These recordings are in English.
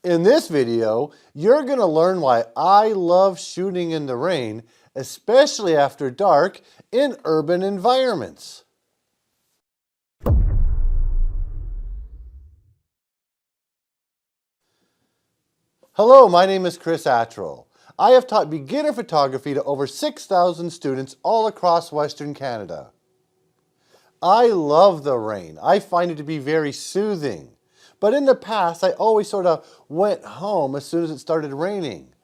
In this video, you're going to learn why I love shooting in the rain, especially after dark in urban environments. Hello, my name is Chris Attrell. I have taught beginner photography to over 6,000 students all across Western Canada. I love the rain. I find it to be very soothing. But in the past, I always sort of went home as soon as it started raining.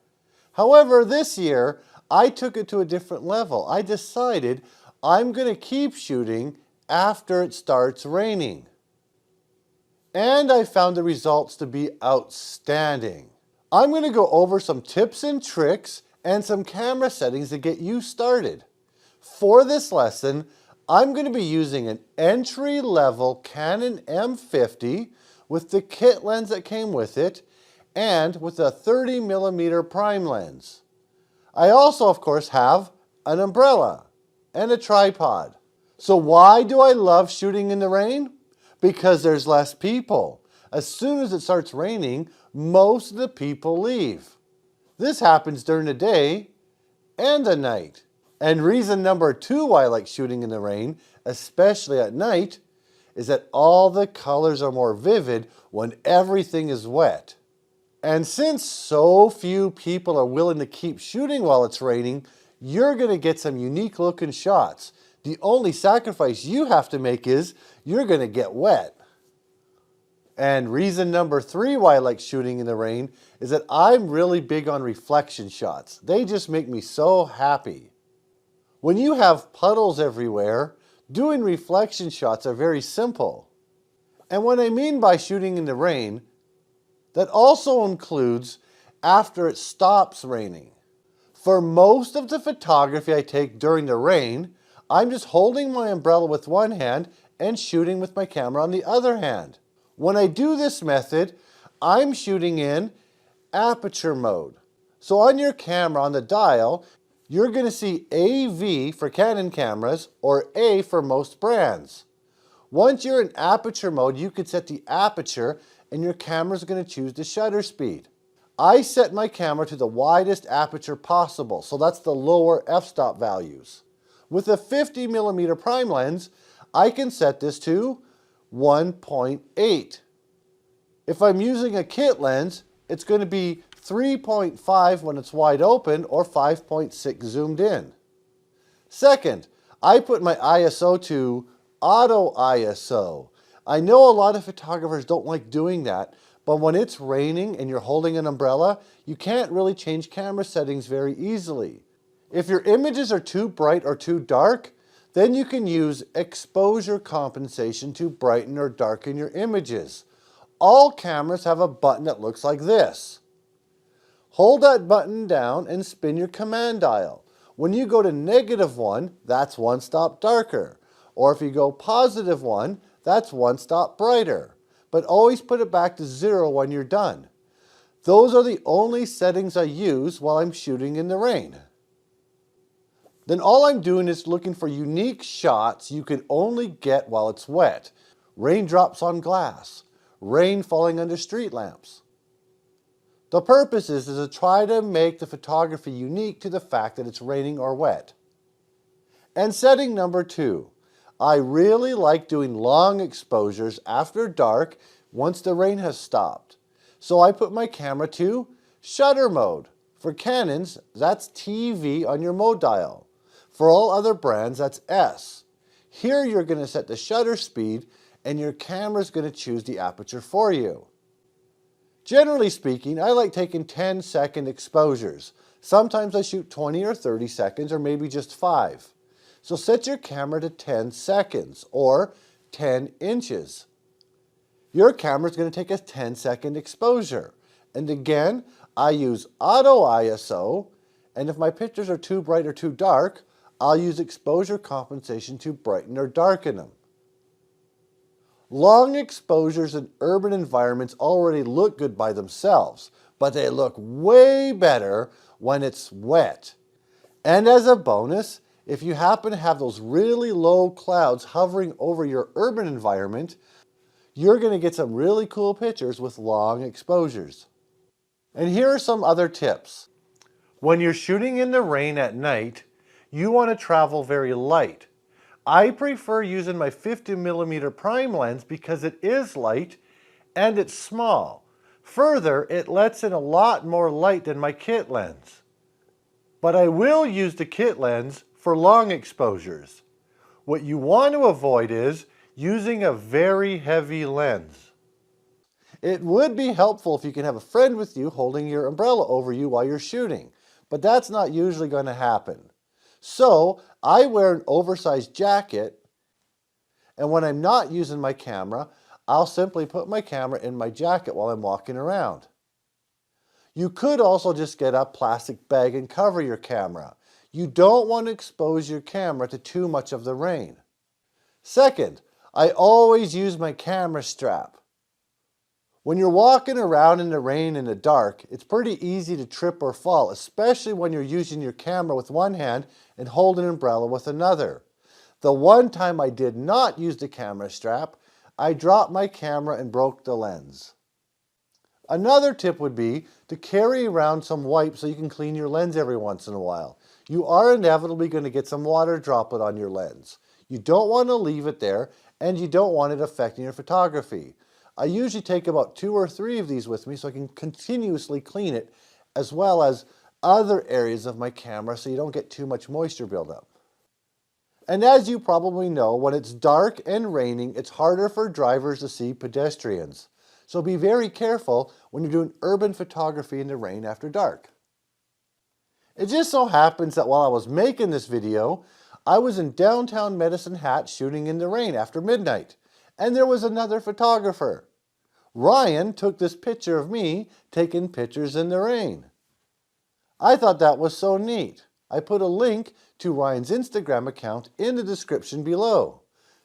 However, this year, I took it to a different level. I decided I'm going to keep shooting after it starts raining. And I found the results to be outstanding. I'm going to go over some tips and tricks and some camera settings to get you started. For this lesson, I'm going to be using an entry-level Canon M50 with the kit lens that came with it and with a 30mm prime lens. I also, of course, have an umbrella and a tripod. So why do I love shooting in the rain? Because there's less people. As soon as it starts raining, most of the people leave. This happens during the day and the night. And reason number 2 why I like shooting in the rain, especially at night, is that all the colors are more vivid when everything is wet. And since so few people are willing to keep shooting while it's raining, you're going to get some unique looking shots. The only sacrifice you have to make is you're going to get wet. And reason number 3 why I like shooting in the rain is that I'm really big on reflection shots. They just make me so happy. When you have puddles everywhere, doing reflection shots are very simple. And what I mean by shooting in the rain, that also includes after it stops raining. For most of the photography I take during the rain, I'm just holding my umbrella with one hand and shooting with my camera on the other hand. When I do this method, I'm shooting in aperture mode. So on your camera, on the dial, you're going to see AV for Canon cameras or A for most brands. Once you're in aperture mode, you can set the aperture and your camera is going to choose the shutter speed. I set my camera to the widest aperture possible, so that's the lower f-stop values. With a 50mm prime lens, I can set this to 1.8. If I'm using a kit lens, it's going to be 3.5 when it's wide open or 5.6 zoomed in. Second, I put my ISO to auto ISO. I know a lot of photographers don't like doing that, but when it's raining and you're holding an umbrella, you can't really change camera settings very easily. If your images are too bright or too dark, then you can use exposure compensation to brighten or darken your images. All cameras have a button that looks like this. Hold that button down and spin your command dial. When you go to -1, that's one stop darker. Or if you go +1, that's one stop brighter. But always put it back to 0 when you're done. Those are the only settings I use while I'm shooting in the rain. Then all I'm doing is looking for unique shots you can only get while it's wet. Raindrops on glass, rain falling under street lamps. The purpose is to try to make the photography unique to the fact that it's raining or wet. And setting number 2, I really like doing long exposures after dark once the rain has stopped. So I put my camera to shutter mode. For Canons, that's TV on your mode dial. For all other brands, that's S. Here you're going to set the shutter speed and your camera is going to choose the aperture for you. Generally speaking, I like taking 10-second exposures. Sometimes I shoot 20 or 30 seconds or maybe just 5. So set your camera to 10 seconds or 10 inches. Your camera is going to take a 10-second exposure. And again, I use auto ISO, and if my pictures are too bright or too dark, I'll use exposure compensation to brighten or darken them. Long exposures in urban environments already look good by themselves, but they look way better when it's wet. And as a bonus, if you happen to have those really low clouds hovering over your urban environment, you're going to get some really cool pictures with long exposures. And here are some other tips. When you're shooting in the rain at night, you want to travel very light. I prefer using my 50mm prime lens because it is light and it's small. Further, it lets in a lot more light than my kit lens. But I will use the kit lens for long exposures. What you want to avoid is using a very heavy lens. It would be helpful if you can have a friend with you holding your umbrella over you while you're shooting, but that's not usually going to happen. So I wear an oversized jacket, and when I'm not using my camera, I'll simply put my camera in my jacket while I'm walking around. You could also just get a plastic bag and cover your camera. You don't want to expose your camera to too much of the rain. Second, I always use my camera strap. When you're walking around in the rain in the dark, it's pretty easy to trip or fall, especially when you're using your camera with one hand and holding an umbrella with another. The one time I did not use the camera strap, I dropped my camera and broke the lens. Another tip would be to carry around some wipes so you can clean your lens every once in a while. You are inevitably going to get some water droplet on your lens. You don't want to leave it there, and you don't want it affecting your photography. I usually take about 2 or 3 of these with me so I can continuously clean it, as well as other areas of my camera so you don't get too much moisture buildup. And as you probably know, when it's dark and raining, it's harder for drivers to see pedestrians. So be very careful when you're doing urban photography in the rain after dark. It just so happens that while I was making this video, I was in downtown Medicine Hat shooting in the rain after midnight, and there was another photographer. Ryan took this picture of me taking pictures in the rain. I thought that was so neat. I put a link to Ryan's Instagram account in the description below.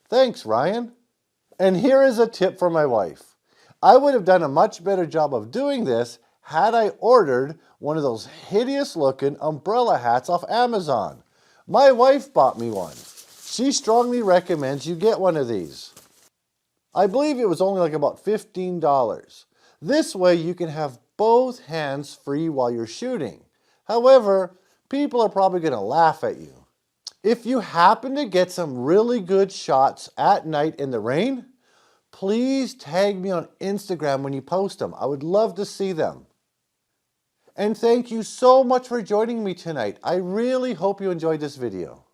Thanks, Ryan. And here is a tip for my wife. I would have done a much better job of doing this had I ordered one of those hideous looking umbrella hats off Amazon. My wife bought me one. She strongly recommends you get one of these. I believe it was only like about $15. This way you can have both hands free while you're shooting. However, people are probably going to laugh at you. If you happen to get some really good shots at night in the rain, please tag me on Instagram when you post them. I would love to see them. And thank you so much for joining me tonight. I really hope you enjoyed this video.